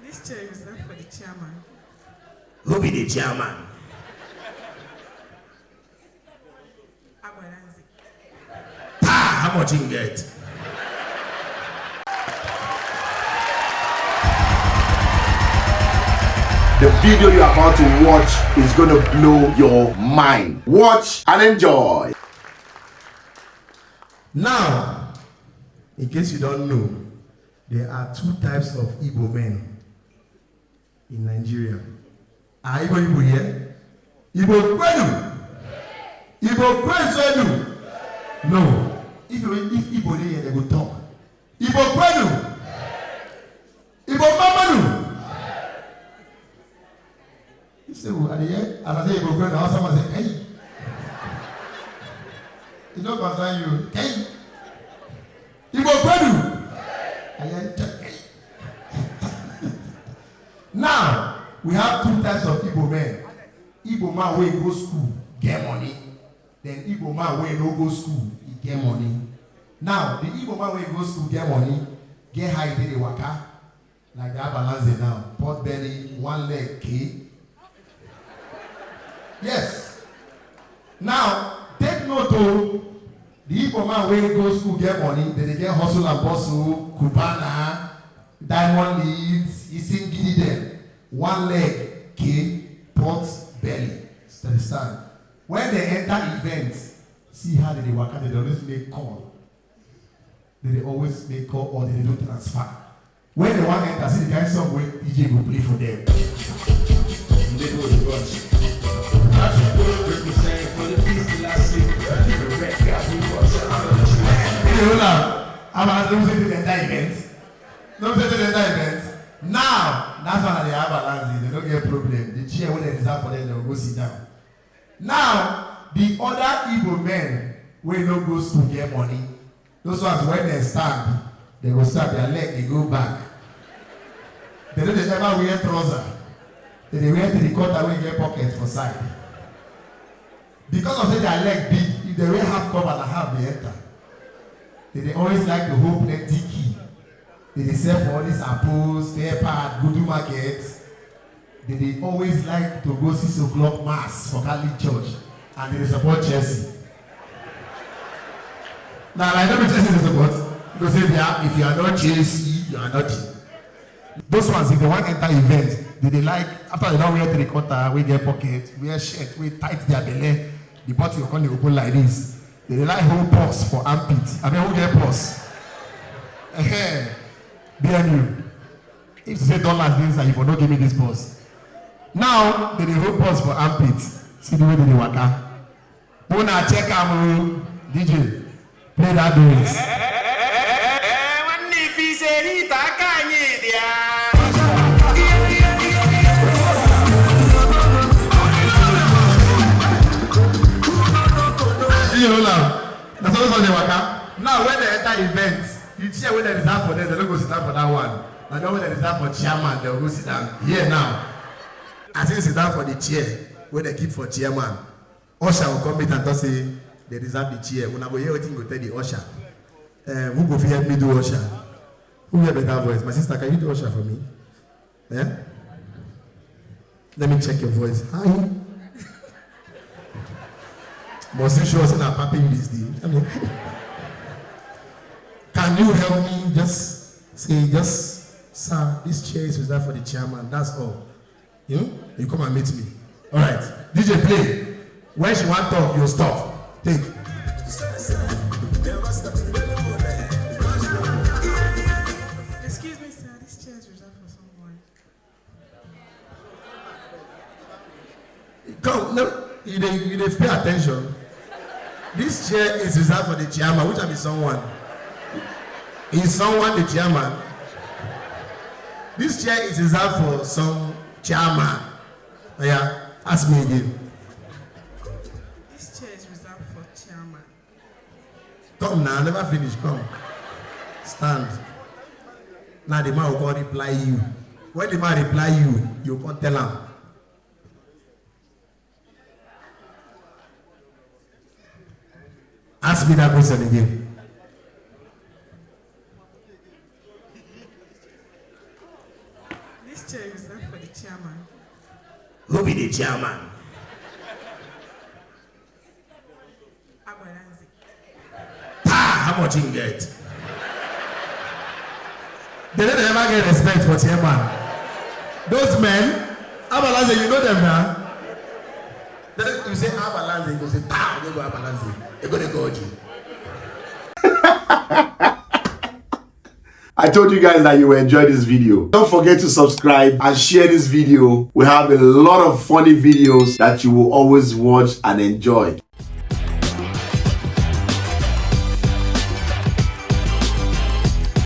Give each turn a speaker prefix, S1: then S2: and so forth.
S1: This chair is reserved for the chairman.
S2: Who be the chairman?
S1: Agwalanzi.
S2: How much you get? The video you're about to watch is gonna blow your mind. Watch and enjoy.
S3: Now, in case you don't know, there are two types of Igbo men in Nigeria. Are Igbo here? Igbo Kwenu? Igbo Kwenu? No. If Igbo here, they will talk. Igbo Kwenu? Igbo Mamanu? You say, well, at the end, as I say Igbo Kwenu, now someone say, hey. It don't concern you. Hey. Igbo Kwenu? Now, we have two types of Igbo men. Igbo man wey go school, get money. Then Igbo man wey no go school, he get money. Now, the Igbo man wey go school, get money, get high to the waka. Like they have balance now. Pot belly, one leg, K. Yes. Now, take note of the Igbo man wey go school, get money, then they get hustle and bustle, Kubana, diamond leads, he sing giddy them. One leg, K, pot, belly. Understand? When they enter events, see how they work out, they always make call. They always make call or they do transfer. When they want to enter, see the guy somewhere, DJ will play for them. They go to bunch. I'm going to the entire event. Don't say to the entire event. Now, that's why they have balance. They don't get a problem. The chair when they reserve for them, they will go sit down. Now, the other Igbo men when no go school get money. Those ones when they stand, they go start their leg, they go back. They don't ever wear trouser. They wear the quarter when get pockets for side. Because of say their leg big, if they wear half cover and half they enter. They always like to hold plenty key. They sell for all these apples, spare part, go to market. They always like to go 6 o'clock mass for Catholic Church. And they support Chelsea. Now, I don't be Chelsea they support. Because if you are not Chelsea, you are not. Those ones, if they want to enter events, they like, after they don't wear 3/4, we get pocket, wear shirt, we tight their belly, the bottle will come to open like this. They like hold purse for armpit. I mean, who get purse? BNU. If you say dollars inside, you will not give me this purse. Now, they hold purse for armpit. See the way they waka. Una check am DJ. Play that dance. That's all they waka. Now when they enter events, you chair when they reserve for them, they don't go sit down for that one. And then when they reserve for chairman, they'll go sit down. Here now. I think sit down for the chair where they keep for chairman. Usher will come in and just say they reserve the chair. When I go here, waiting go tell the usher. Who go help me do usher? Who have better voice? My sister, can you do usher for me? Yeah? Let me check your voice. Hi. Must you show us in our Papi this day? I mean, can you help me just say, sir, this chair is reserved for the chairman. That's all. You come and meet me. All right. DJ play. When she want to talk, you stop. Take.
S1: Excuse me, sir. This chair is reserved for someone.
S3: Come, no, you pay attention. This chair is reserved for the chairman. Which one is someone? Is someone the chairman? This chair is reserved for some chairman. Oh, yeah, ask me again.
S1: This chair is reserved for chairman.
S3: Come now, never finish. Come. Stand. Now the man will go reply you. When the man reply you, you can't tell him. Ask me that question again.
S1: This chair is reserved for the chairman.
S3: Who be the chairman?
S1: Agbalanze.
S3: How much you get? They don't ever get respect for chairman. Those men, Abalanze, you know them now. Then you say Abalanze, you say, they go Abalanze. They're going to go to you.
S2: I told you guys that you will enjoy this video. Don't forget to subscribe and share this video. We have a lot of funny videos that you will always watch and enjoy.